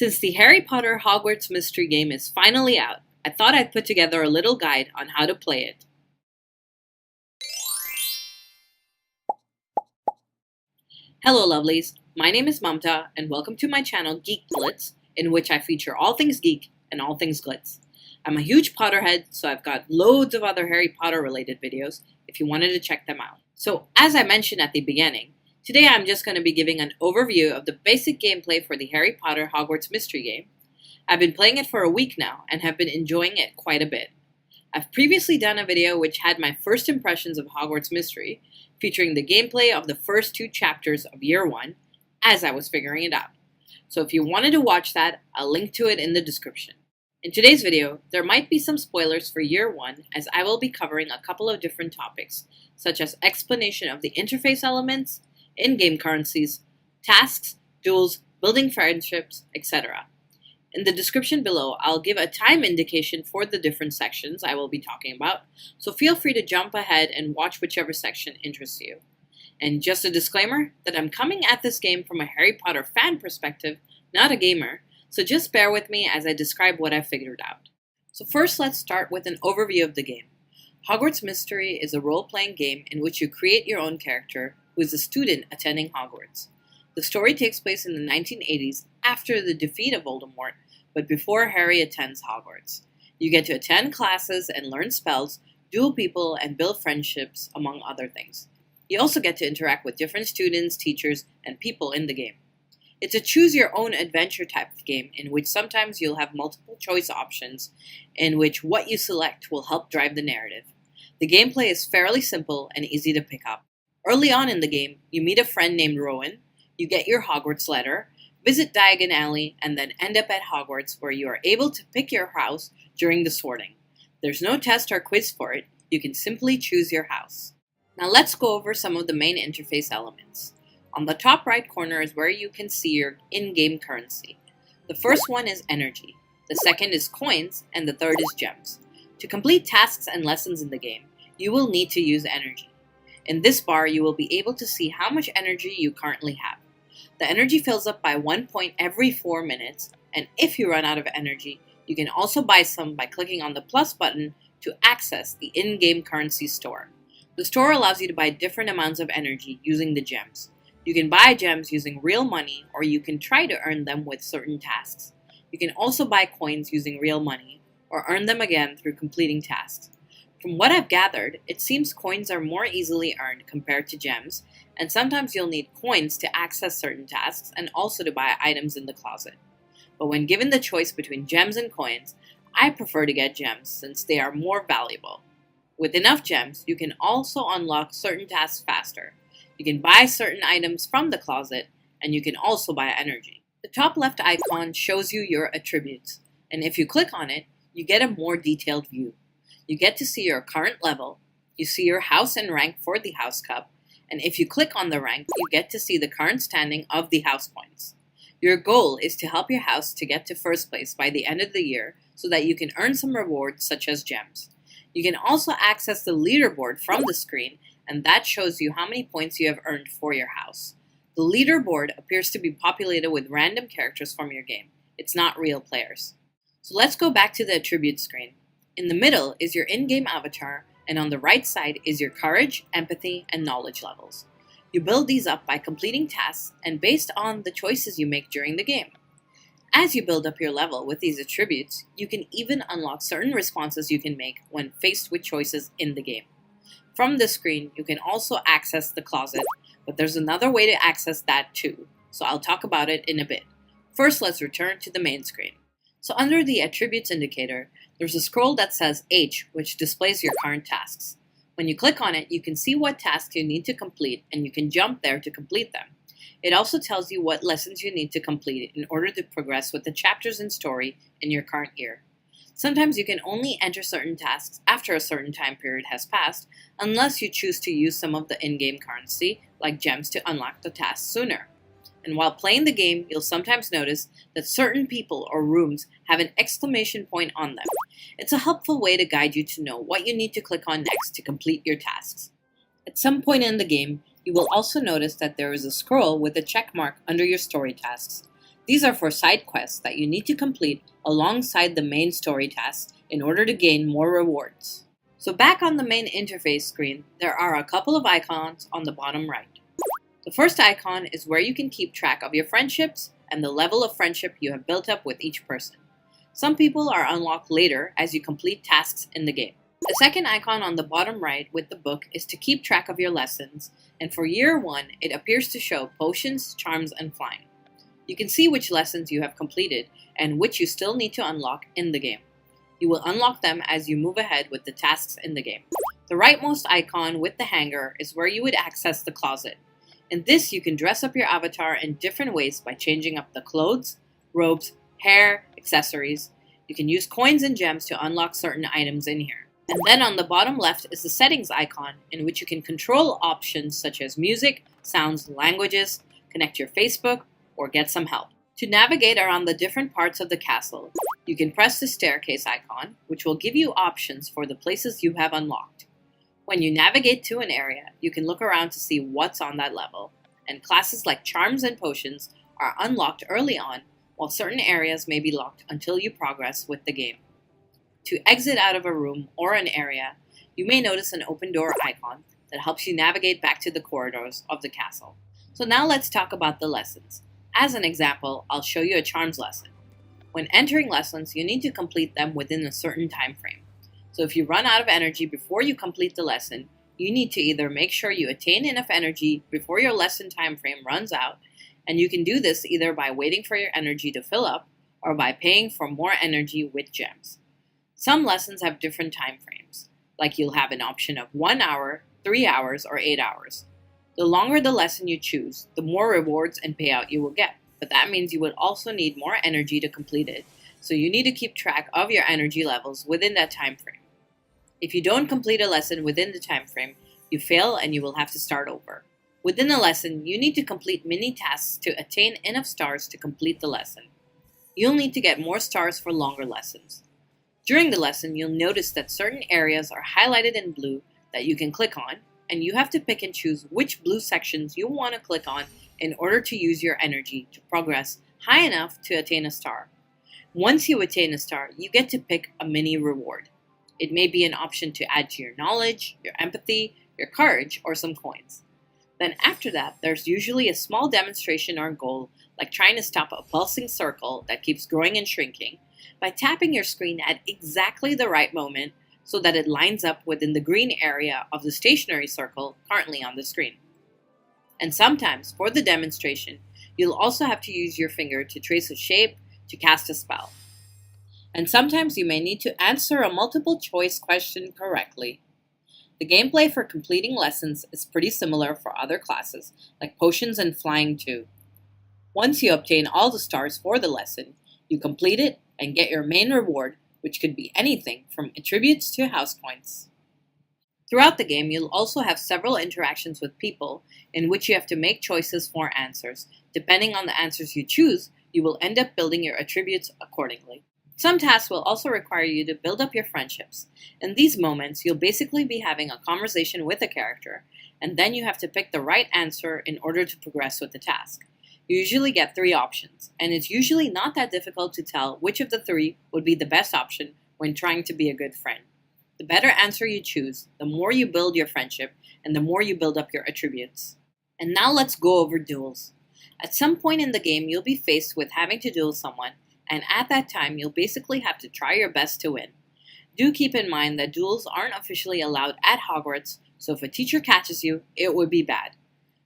Since the Harry Potter Hogwarts Mystery game is finally out, I thought I'd put together a little guide on how to play it. Hello lovelies, my name is Mamta and welcome to my channel GeekGlitz, in which I feature all things geek and all things glitz. I'm a huge Potterhead, so I've got loads of other Harry Potter related videos if you wanted to check them out. So as I mentioned at the beginning, today I'm just going to be giving an overview of the basic gameplay for the Harry Potter Hogwarts Mystery game. I've been playing it for a week now and have been enjoying it quite a bit. I've previously done a video which had my first impressions of Hogwarts Mystery, featuring the gameplay of the first 2 chapters of Year 1 as I was figuring it out. So if you wanted to watch that, I'll link to it in the description. In today's video, there might be some spoilers for Year 1 as I will be covering a couple of different topics, such as explanation of the interface elements, in-game currencies, tasks, duels, building friendships, etc. In the description below, I'll give a time indication for the different sections I will be talking about, so feel free to jump ahead and watch whichever section interests you. And just a disclaimer that I'm coming at this game from a Harry Potter fan perspective, not a gamer, so just bear with me as I describe what I've figured out. So first let's start with an overview of the game. Hogwarts Mystery is a role-playing game in which you create your own character who is a student attending Hogwarts. The story takes place in the 1980s after the defeat of Voldemort, but before Harry attends Hogwarts. You get to attend classes and learn spells, duel people, and build friendships, among other things. You also get to interact with different students, teachers, and people in the game. It's a choose-your-own-adventure type of game in which sometimes you'll have multiple choice options in which what you select will help drive the narrative. The gameplay is fairly simple and easy to pick up. Early on in the game, you meet a friend named Rowan, you get your Hogwarts letter, visit Diagon Alley, and then end up at Hogwarts where you are able to pick your house during the sorting. There's no test or quiz for it, you can simply choose your house. Now let's go over some of the main interface elements. On the top right corner is where you can see your in-game currency. The first one is energy, the second is coins, and the third is gems. To complete tasks and lessons in the game, you will need to use energy. In this bar, you will be able to see how much energy you currently have. The energy fills up by 1 point every 4 minutes, and if you run out of energy, you can also buy some by clicking on the plus button to access the in-game currency store. The store allows you to buy different amounts of energy using the gems. You can buy gems using real money, or you can try to earn them with certain tasks. You can also buy coins using real money, or earn them again through completing tasks. From what I've gathered, it seems coins are more easily earned compared to gems, and sometimes you'll need coins to access certain tasks and also to buy items in the closet. But when given the choice between gems and coins, I prefer to get gems since they are more valuable. With enough gems, you can also unlock certain tasks faster. You can buy certain items from the closet, and you can also buy energy. The top left icon shows you your attributes, and if you click on it, you get a more detailed view. You get to see your current level, you see your house and rank for the House Cup, and if you click on the rank, you get to see the current standing of the house points. Your goal is to help your house to get to first place by the end of the year so that you can earn some rewards such as gems. You can also access the leaderboard from the screen, and that shows you how many points you have earned for your house. The leaderboard appears to be populated with random characters from your game. It's not real players. So let's go back to the attributes screen. In the middle is your in-game avatar, and on the right side is your courage, empathy, and knowledge levels. You build these up by completing tasks and based on the choices you make during the game. As you build up your level with these attributes, you can even unlock certain responses you can make when faced with choices in the game. From this screen, you can also access the closet, but there's another way to access that too, so I'll talk about it in a bit. First, let's return to the main screen. So under the attributes indicator, there's a scroll that says H, which displays your current tasks. When you click on it, you can see what tasks you need to complete, and you can jump there to complete them. It also tells you what lessons you need to complete in order to progress with the chapters and story in your current year. Sometimes you can only enter certain tasks after a certain time period has passed, unless you choose to use some of the in-game currency, like gems, to unlock the tasks sooner. And while playing the game, you'll sometimes notice that certain people or rooms have an exclamation point on them. It's a helpful way to guide you to know what you need to click on next to complete your tasks. At some point in the game, you will also notice that there is a scroll with a check mark under your story tasks. These are for side quests that you need to complete alongside the main story tasks in order to gain more rewards. So back on the main interface screen, there are a couple of icons on the bottom right. The first icon is where you can keep track of your friendships and the level of friendship you have built up with each person. Some people are unlocked later as you complete tasks in the game. The second icon on the bottom right with the book is to keep track of your lessons, and for year 1, it appears to show potions, charms, and flying. You can see which lessons you have completed and which you still need to unlock in the game. You will unlock them as you move ahead with the tasks in the game. The rightmost icon with the hanger is where you would access the closet. In this, you can dress up your avatar in different ways by changing up the clothes, robes, hair, accessories. You can use coins and gems to unlock certain items in here. And then on the bottom left is the settings icon, in which you can control options such as music, sounds, languages, connect your Facebook, or get some help. To navigate around the different parts of the castle, you can press the staircase icon, which will give you options for the places you have unlocked. When you navigate to an area, you can look around to see what's on that level, and classes like charms and potions are unlocked early on, while certain areas may be locked until you progress with the game. To exit out of a room or an area, you may notice an open door icon that helps you navigate back to the corridors of the castle. So now let's talk about the lessons. As an example, I'll show you a charms lesson. When entering lessons, you need to complete them within a certain time frame. So if you run out of energy before you complete the lesson, you need to either make sure you attain enough energy before your lesson time frame runs out, and you can do this either by waiting for your energy to fill up or by paying for more energy with gems. Some lessons have different time frames, like you'll have an option of 1 hour, 3 hours, or 8 hours. The longer the lesson you choose, the more rewards and payout you will get, but that means you would also need more energy to complete it, so you need to keep track of your energy levels within that time frame. If you don't complete a lesson within the time frame, you fail and you will have to start over. Within the lesson, you need to complete mini tasks to attain enough stars to complete the lesson. You'll need to get more stars for longer lessons. During the lesson, you'll notice that certain areas are highlighted in blue that you can click on, and you have to pick and choose which blue sections you want to click on in order to use your energy to progress high enough to attain a star. Once you attain a star, you get to pick a mini reward. It may be an option to add to your knowledge, your empathy, your courage, or some coins. Then after that, there's usually a small demonstration or goal, like trying to stop a pulsing circle that keeps growing and shrinking, by tapping your screen at exactly the right moment so that it lines up within the green area of the stationary circle currently on the screen. And sometimes, for the demonstration, you'll also have to use your finger to trace a shape to cast a spell. And sometimes you may need to answer a multiple choice question correctly. The gameplay for completing lessons is pretty similar for other classes, like potions and flying too. Once you obtain all the stars for the lesson, you complete it and get your main reward, which could be anything from attributes to house points. Throughout the game, you'll also have several interactions with people in which you have to make choices for answers. Depending on the answers you choose, you will end up building your attributes accordingly. Some tasks will also require you to build up your friendships. In these moments, you'll basically be having a conversation with a character, and then you have to pick the right answer in order to progress with the task. You usually get 3 options, and it's usually not that difficult to tell which of the 3 would be the best option when trying to be a good friend. The better answer you choose, the more you build your friendship, and the more you build up your attributes. And now let's go over duels. At some point in the game, you'll be faced with having to duel someone, and at that time, you'll basically have to try your best to win. Do keep in mind that duels aren't officially allowed at Hogwarts, so if a teacher catches you, it would be bad.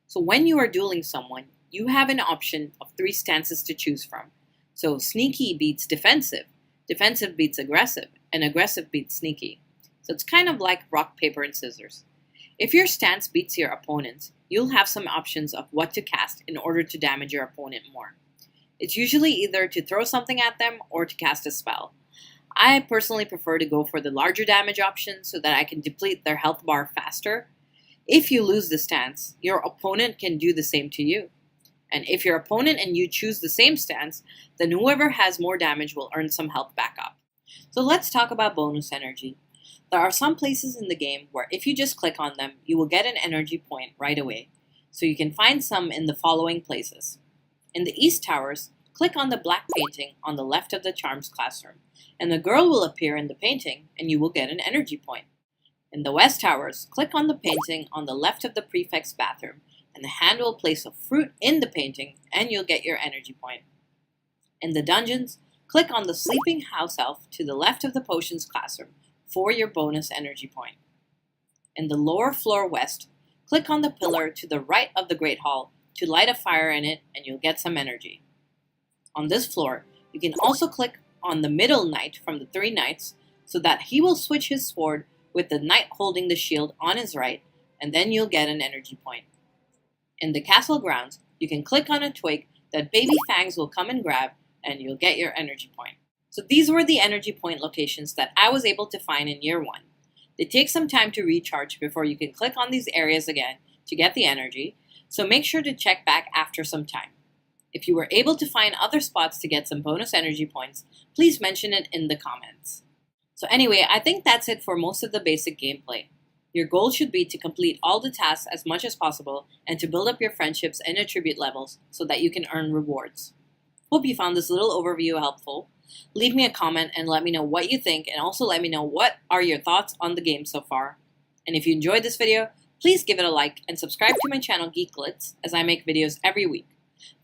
So when you are dueling someone, you have an option of 3 stances to choose from. So sneaky beats defensive, defensive beats aggressive, and aggressive beats sneaky. So it's kind of like rock, paper, and scissors. If your stance beats your opponent's, you'll have some options of what to cast in order to damage your opponent more. It's usually either to throw something at them or to cast a spell. I personally prefer to go for the larger damage option so that I can deplete their health bar faster. If you lose the stance, your opponent can do the same to you. And if your opponent and you choose the same stance, then whoever has more damage will earn some health back up. So let's talk about bonus energy. There are some places in the game where if you just click on them, you will get an energy point right away. So you can find some in the following places. In the East Towers, click on the black painting on the left of the Charms classroom, and the girl will appear in the painting and you will get an energy point. In the West Towers, click on the painting on the left of the prefect's bathroom, and the hand will place a fruit in the painting and you'll get your energy point. In the dungeons, click on the sleeping house elf to the left of the potions classroom for your bonus energy point. In the lower floor west, click on the pillar to the right of the Great Hall to light a fire in it and you'll get some energy. On this floor, you can also click on the middle knight from the 3 knights so that he will switch his sword with the knight holding the shield on his right, and then you'll get an energy point. In the castle grounds, you can click on a twig that Baby Fangs will come and grab, and you'll get your energy point. So these were the energy point locations that I was able to find in Year 1. They take some time to recharge before you can click on these areas again to get the energy, so make sure to check back after some time. If you were able to find other spots to get some bonus energy points, please mention it in the comments. So anyway, I think that's it for most of the basic gameplay. Your goal should be to complete all the tasks as much as possible and to build up your friendships and attribute levels so that you can earn rewards. Hope you found this little overview helpful. Leave me a comment and let me know what you think, and also let me know what are your thoughts on the game so far. And if you enjoyed this video, please give it a like and subscribe to my channel GeekGlitz as I make videos every week.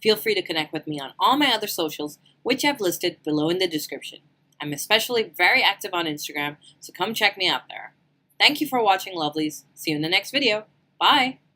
Feel free to connect with me on all my other socials, which I've listed below in the description. I'm especially very active on Instagram, so come check me out there. Thank you for watching, lovelies. See you in the next video. Bye!